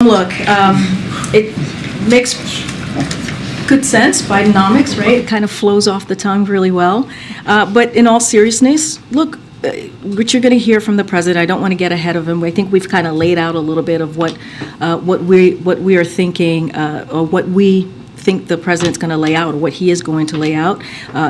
Look, it makes good sense, Bidenomics, right? It kind of flows off the tongue really well. But in all seriousness, look, what you're going to hear from the president, I don't want to get ahead of him. I think we've kind of laid out a little bit of what we are thinking, or what we think the president's going to lay out, or what he is going to lay out.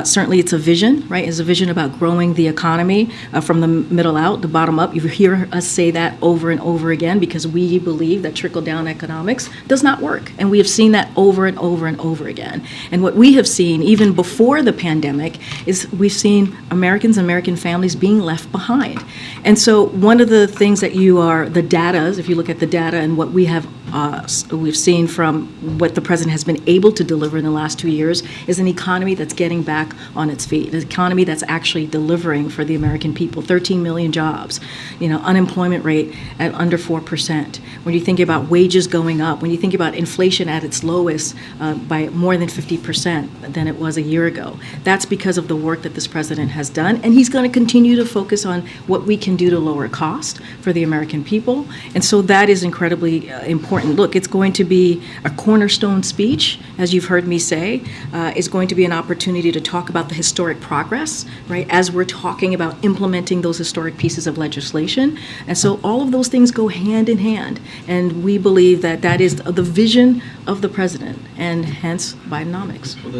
Certainly it's a vision, right? It's a vision about growing the economy from the middle out, the bottom up. You hear us say that over and over again because we believe that trickle-down economics does not work. And we have seen that over and over and over again. And what we have seen, even before the pandemic, is we've seen Americans, American families being left behind. And so one of the things that the data, if you look at the data and what we've seen from what the president has been able to deliver in the last 2 years, is an economy that's getting back on its feet, an economy that's actually delivering for the American people. 13 million jobs, unemployment rate at under 4%. When you think about wages going up, when you think about inflation at its lowest by more than 50% than it was a year ago, that's because of the work that this president has done. And he's going to continue to focus on what we can do to lower cost for the American people. And so that is incredibly important. Look, it's going to be a cornerstone speech, as you've heard me say. It's going to be an opportunity to talk about the historic progress, right, as we're talking about implementing those historic pieces of legislation. And so all of those things go hand in hand. And we believe that that is the vision of the president, and hence Bidenomics. Well,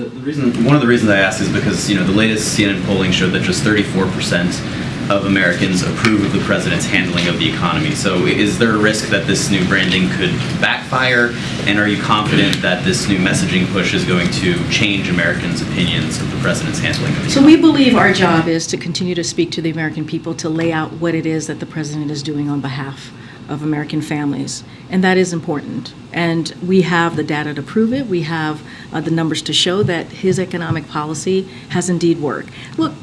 one of the reasons I asked is because, the latest CNN polling showed that just 34% of Americans approve of the president's handling of the economy. So is there a risk that this new branding could backfire? And are you confident that this new messaging push is going to change Americans' opinions of the president's handling of the economy? So we believe our job is to continue to speak to the American people, to lay out what it is that the president is doing on behalf of American families. And that is important. And we have the data to prove it. We have the numbers to show that his economic policy has indeed worked. Look,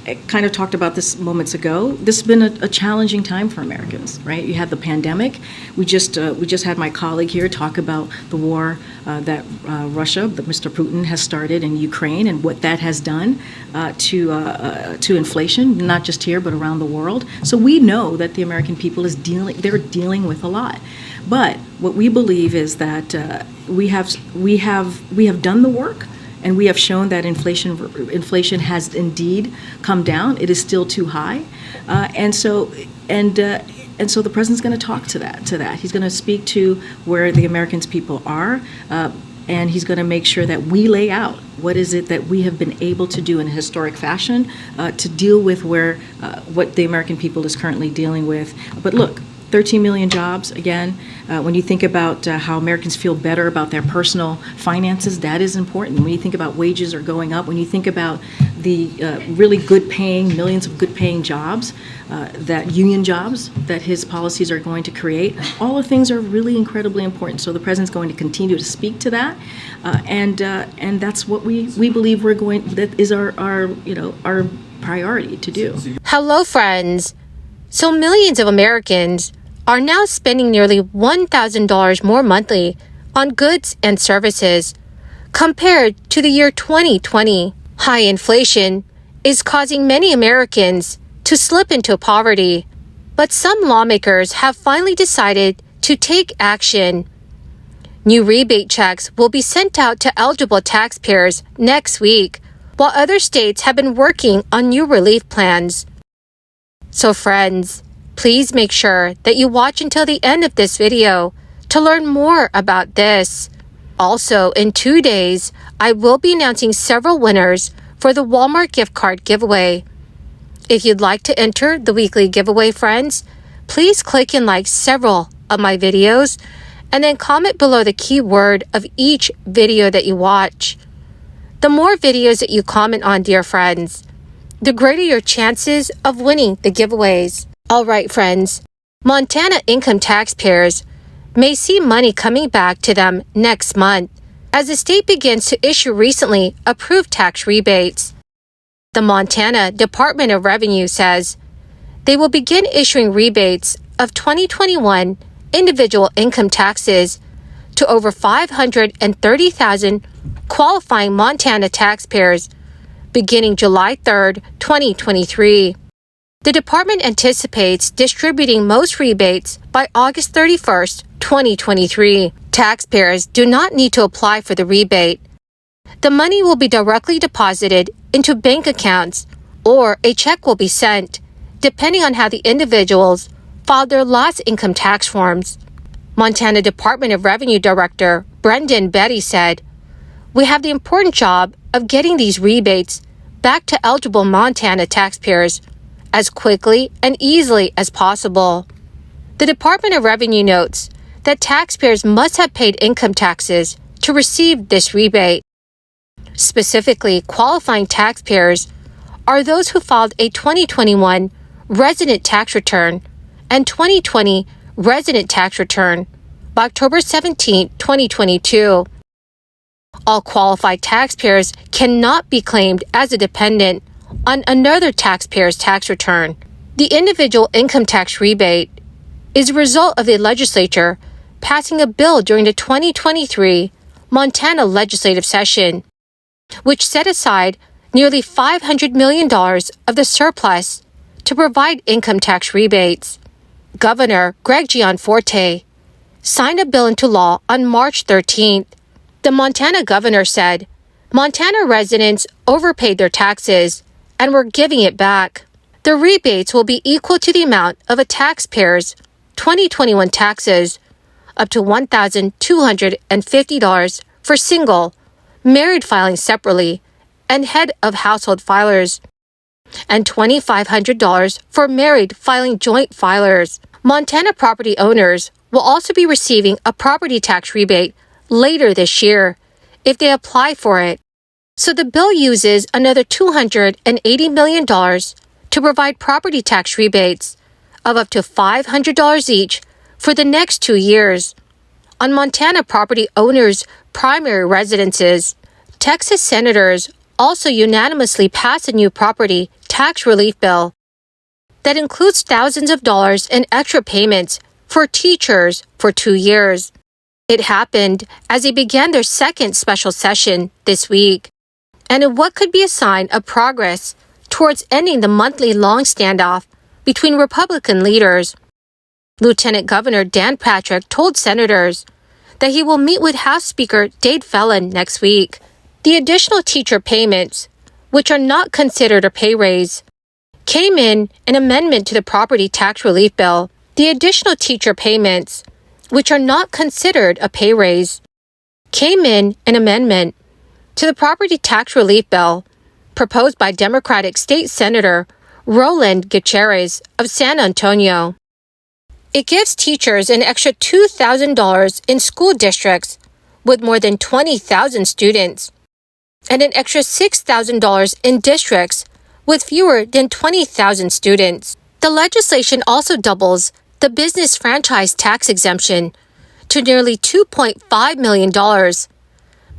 I kind of talked about this moments ago. This has been a challenging time for Americans, right? You had the pandemic. We just had my colleague here talk about the war that Russia, that Mr. Putin has started in Ukraine, and what that has done to inflation, not just here but around the world. So we know that the American people they're dealing with a lot. But what we believe is that we have done the work. And we have shown that inflation has indeed come down. It is still too high, and so the president's going to talk to that. He's going to speak to where the American people are, and he's going to make sure that we lay out what is it that we have been able to do in a historic fashion to deal with what the American people is currently dealing with. But look, 13 million jobs, again, when you think about how Americans feel better about their personal finances, that is important. When you think about wages are going up, when you think about the really good-paying, millions of good-paying jobs, that union jobs that his policies are going to create, all of things are really incredibly important. So the president's going to continue to speak to that, and that's what we believe that is our priority to do. Hello, friends. So millions of Americans are now spending nearly $1,000 more monthly on goods and services compared to the year 2020. High inflation is causing many Americans to slip into poverty, but some lawmakers have finally decided to take action. New rebate checks will be sent out to eligible taxpayers next week, while other states have been working on new relief plans. So friends, please make sure that you watch until the end of this video to learn more about this. Also, in 2 days, I will be announcing several winners for the Walmart gift card giveaway. If you'd like to enter the weekly giveaway, friends, please click and like several of my videos and then comment below the keyword of each video that you watch. The more videos that you comment on, dear friends, the greater your chances of winning the giveaways. All right, friends, Montana income taxpayers may see money coming back to them next month as the state begins to issue recently approved tax rebates. The Montana Department of Revenue says they will begin issuing rebates of 2021 individual income taxes to over 530,000 qualifying Montana taxpayers beginning July 3rd, 2023. The department anticipates distributing most rebates by August 31st, 2023. Taxpayers do not need to apply for the rebate. The money will be directly deposited into bank accounts or a check will be sent, depending on how the individuals filed their last income tax forms. Montana Department of Revenue Director Brendan Betty said, "We have the important job of getting these rebates back to eligible Montana taxpayers as quickly and easily as possible." The Department of Revenue notes that taxpayers must have paid income taxes to receive this rebate. Specifically, qualifying taxpayers are those who filed a 2021 resident tax return and 2020 resident tax return by October 17, 2022. All qualified taxpayers cannot be claimed as a dependent on another taxpayer's tax return. The individual income tax rebate is a result of the legislature passing a bill during the 2023 Montana legislative session, which set aside nearly $500 million of the surplus to provide income tax rebates. Governor Greg Gianforte signed a bill into law on March 13th. The Montana governor said Montana residents overpaid their taxes and were giving it back. The rebates will be equal to the amount of a taxpayer's 2021 taxes, up to $1,250 for single, married filing separately, and head of household filers, and $2,500 for married filing joint filers. Montana property owners will also be receiving a property tax rebate later this year if they apply for it. So the bill uses another $280 million to provide property tax rebates of up to $500 each for the next 2 years on Montana property owners' primary residences. Texas senators also unanimously passed a new property tax relief bill that includes thousands of dollars in extra payments for teachers for 2 years. It happened as they began their second special session this week, and in what could be a sign of progress towards ending the monthly-long standoff between Republican leaders. Lieutenant Governor Dan Patrick told senators that he will meet with House Speaker Dade Phelan next week. The additional teacher payments, which are not considered a pay raise, came in an amendment to the property tax relief bill. The additional teacher payments, which are not considered a pay raise, came in an amendment to the property tax relief bill proposed by Democratic State Senator Roland Gutierrez of San Antonio. It gives teachers an extra $2,000 in school districts with more than 20,000 students, and an extra $6,000 in districts with fewer than 20,000 students. The legislation also doubles the business franchise tax exemption to nearly $2.5 million,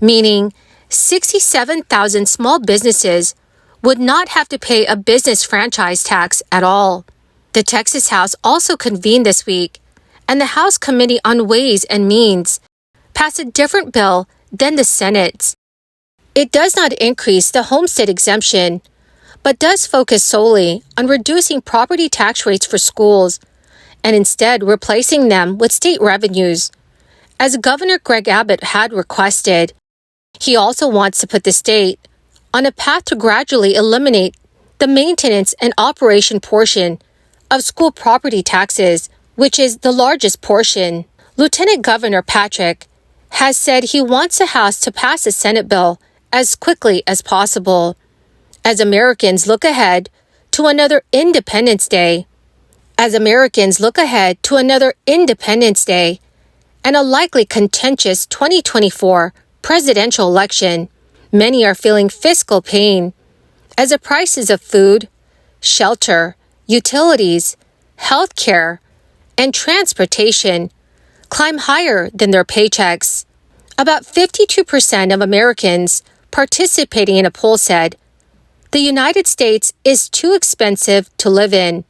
meaning 67,000 small businesses would not have to pay a business franchise tax at all. The Texas House also convened this week, and the House Committee on Ways and Means passed a different bill than the Senate's. It does not increase the homestead exemption, but does focus solely on reducing property tax rates for schools and instead replacing them with state revenues, as Governor Greg Abbott had requested. He also wants to put the state on a path to gradually eliminate the maintenance and operation portion of school property taxes, which is the largest portion. Lieutenant Governor Patrick has said he wants the House to pass a Senate bill as quickly as possible, as Americans look ahead to another Independence Day. And a likely contentious 2024 presidential election, many are feeling fiscal pain as the prices of food, shelter, utilities, healthcare, and transportation climb higher than their paychecks. About 52% of Americans participating in a poll said the United States is too expensive to live in.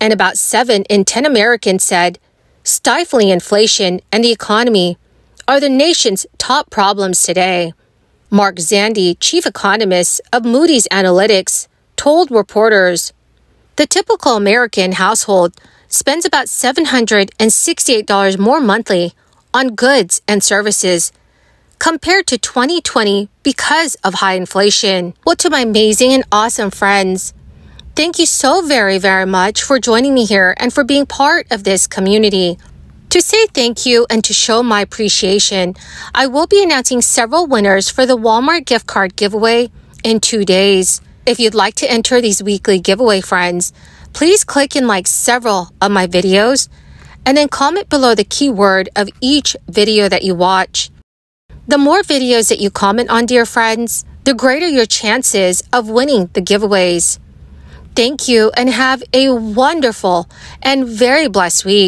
And about 7 in 10 Americans said stifling inflation and the economy are the nation's top problems today. Mark Zandi, chief economist of Moody's Analytics, told reporters, "The typical American household spends about $768 more monthly on goods and services compared to 2020 because of high inflation. Well, to my amazing and awesome friends, thank you so very, very much for joining me here and for being part of this community. To say thank you and to show my appreciation, I will be announcing several winners for the Walmart gift card giveaway in 2 days. If you'd like to enter these weekly giveaway, friends, please click and like several of my videos and then comment below the keyword of each video that you watch. The more videos that you comment on, dear friends, the greater your chances of winning the giveaways. Thank you and have a wonderful and very blessed week.